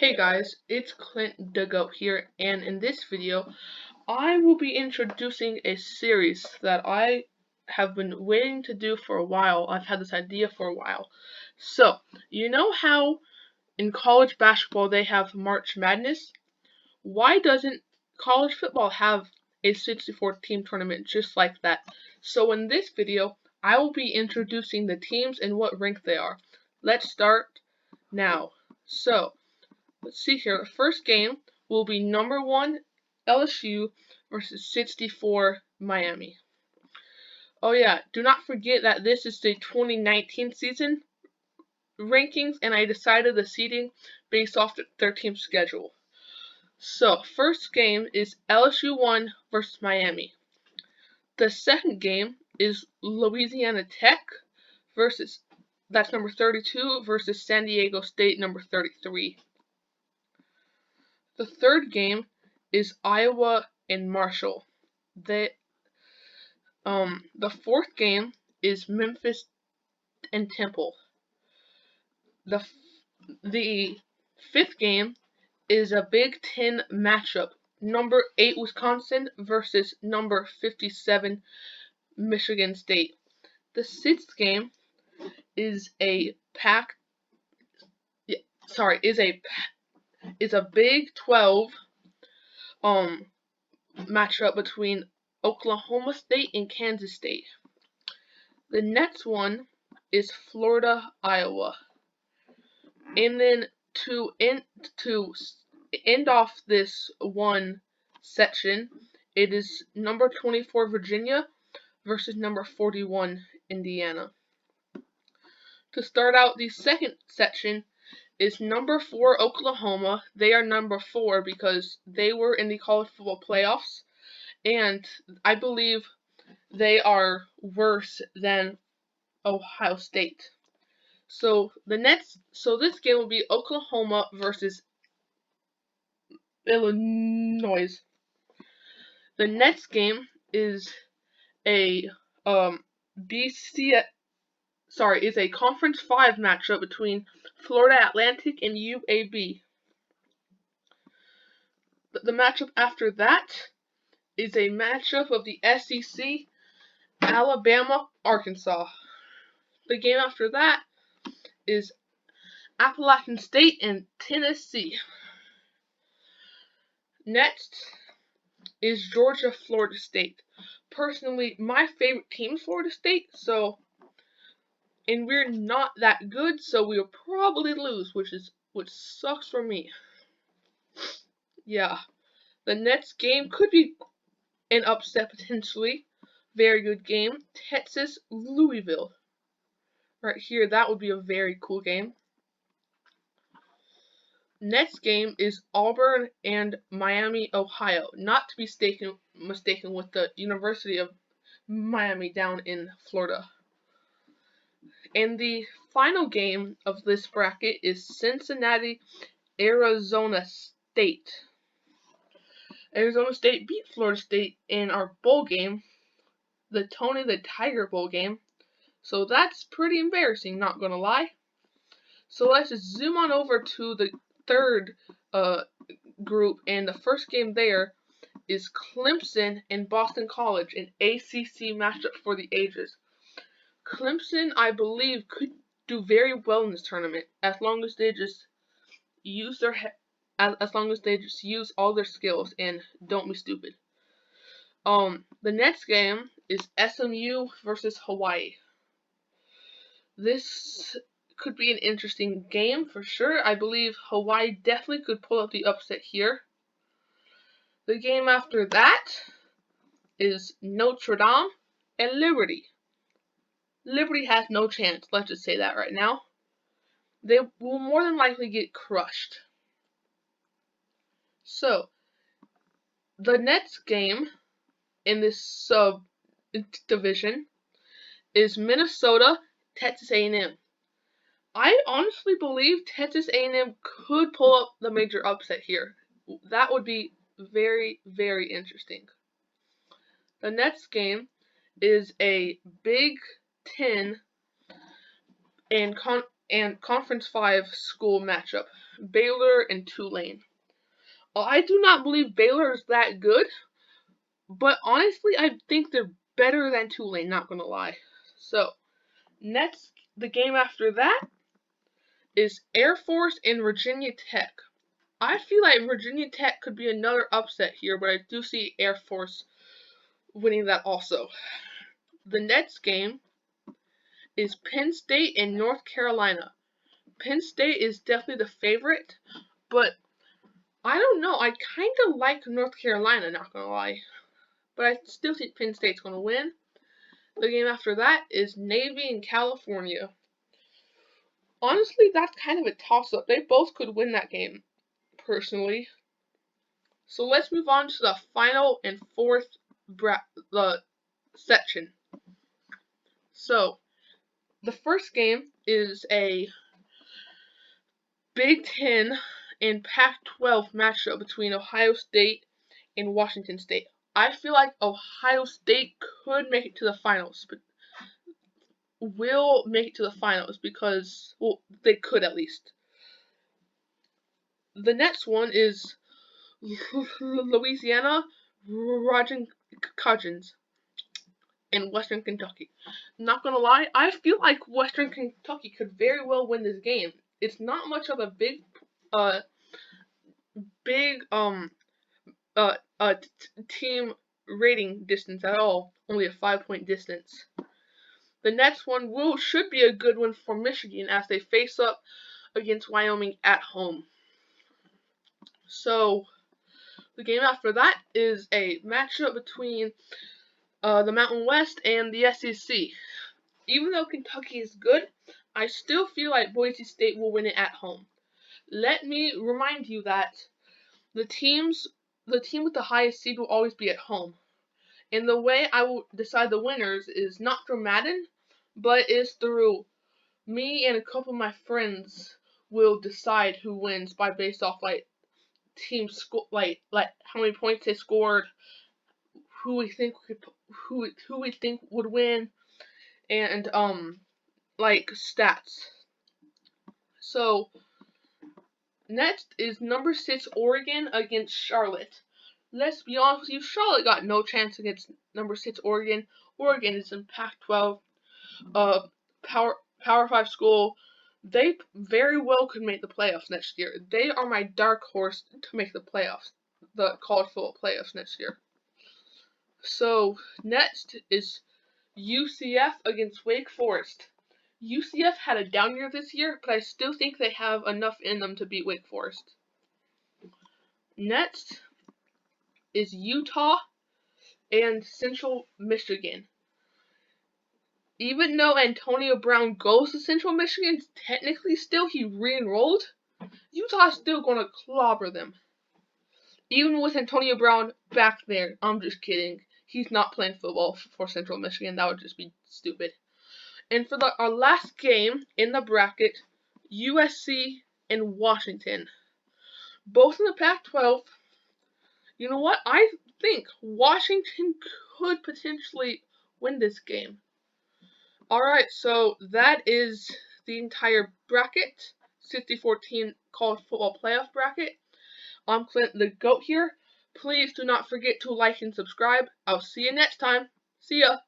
Hey guys, it's Clint the Goat here, and in this video, I will be introducing a series that I have been waiting to do for a while. I've had this idea for a while. So, you know how in college basketball they have March Madness? Why doesn't college football have a 64-team tournament just like that? So in this video, I will be introducing the teams and what rank they are. Let's start now. So, let's see here. The first game will be number 1 LSU versus 64 Miami. Oh yeah, do not forget that this is the 2019 season rankings, and I decided the seeding based off their team schedule. So, first game is LSU 1 versus Miami. The second game is Louisiana Tech versus, that's number 32, versus San Diego State, number 33. The third game is Iowa and Marshall. The fourth game is Memphis and Temple. The fifth game is a Big Ten matchup. Number 8 Wisconsin versus number 57 Michigan State. The sixth game is a Big 12 matchup between Oklahoma State and Kansas State. The next one is Florida, Iowa. And then to end off this one section, it is number 24 Virginia versus number 41 Indiana. To start out the second section is number 4 Oklahoma. They are number 4 because they were in the college football playoffs, and I believe they are worse than Ohio State. So this game will be Oklahoma versus Illinois. The next game is a Conference 5 matchup between Florida Atlantic and UAB. The matchup after that is a matchup of the SEC, Alabama, Arkansas. The game after that is Appalachian State and Tennessee. Next is Georgia, Florida State. Personally, my favorite team is Florida State, and we're not that good, so we'll probably lose, which sucks for me. Yeah. The next game could be an upset potentially. Very good game. Texas, Louisville. Right here, that would be a very cool game. Next game is Auburn and Miami, Ohio. Not to be mistaken with the University of Miami down in Florida. And the final game of this bracket is Cincinnati, Arizona State. Arizona State beat Florida State in our bowl game, the Tony the Tiger Bowl game. So that's pretty embarrassing, not gonna lie. So let's just zoom on over to the third group, and the first game there is Clemson and Boston College, an ACC matchup for the ages. Clemson, I believe, could do very well in this tournament as long as they just use all their skills and don't be stupid. The next game is SMU versus Hawaii. This could be an interesting game for sure. I believe Hawaii definitely could pull up the upset here. The game after that is Notre Dame and Liberty. Liberty has no chance, let's just say that right now. They will more than likely get crushed. So, the next game in this sub-division is Minnesota, Texas A&M. I honestly believe Texas A&M could pull up the major upset here. That would be very, very interesting. The next game is a Big Ten and and Conference 5 school matchup, Baylor and Tulane. I do not believe Baylor is that good, but honestly, I think they're better than Tulane, not gonna lie. So, next, the game after that is Air Force and Virginia Tech. I feel like Virginia Tech could be another upset here, but I do see Air Force winning that also. The next game is Penn State and North Carolina. Penn State is definitely the favorite, but I don't know. I kind of like North Carolina, not gonna lie. But I still think Penn State's gonna win. The game after that is Navy and California. Honestly, that's kind of a toss-up. They both could win that game, personally. So let's move on to the final and fourth section. So, the first game is a Big Ten and Pac-12 matchup between Ohio State and Washington State. I feel like Ohio State could make it to the finals, but will make it to the finals because, well, they could at least. The next one is Louisiana, Raging Cajuns, and Western Kentucky. Not gonna lie, I feel like Western Kentucky could very well win this game. It's not much of a team rating distance at all. Only a 5-point distance. The next one should be a good one for Michigan as they face up against Wyoming at home. So, the game after that is a matchup between the Mountain West and the SEC. Even though Kentucky is good, I still feel like Boise State will win it at home. Let me remind you that the team with the highest seed will always be at home. And the way I will decide the winners is not through Madden, but is through me and a couple of my friends will decide who wins based off like team score, like how many points they scored, who we think would win, and like stats. So next is number 6 Oregon against Charlotte. Let's be honest with you, Charlotte got no chance against number 6 Oregon. Oregon is in Pac-12, Power 5 school. They very well could make the playoffs next year. They are my dark horse to make the playoffs, the college football playoffs next year. So next is UCF against Wake Forest. UCF had a down year this year, but I still think they have enough in them to beat Wake Forest. Next is Utah and Central Michigan. Even though Antonio Brown goes to Central Michigan, technically still he re-enrolled, Utah's still going to clobber them. Even with Antonio Brown back there, I'm just kidding. He's not playing football for Central Michigan. That would just be stupid. And for our last game in the bracket, USC and Washington. Both in the Pac-12. You know what? I think Washington could potentially win this game. Alright, so that is the entire bracket. 64-team college football playoff bracket. I'm Clint the GOAT here. Please do not forget to like and subscribe. I'll see you next time. See ya.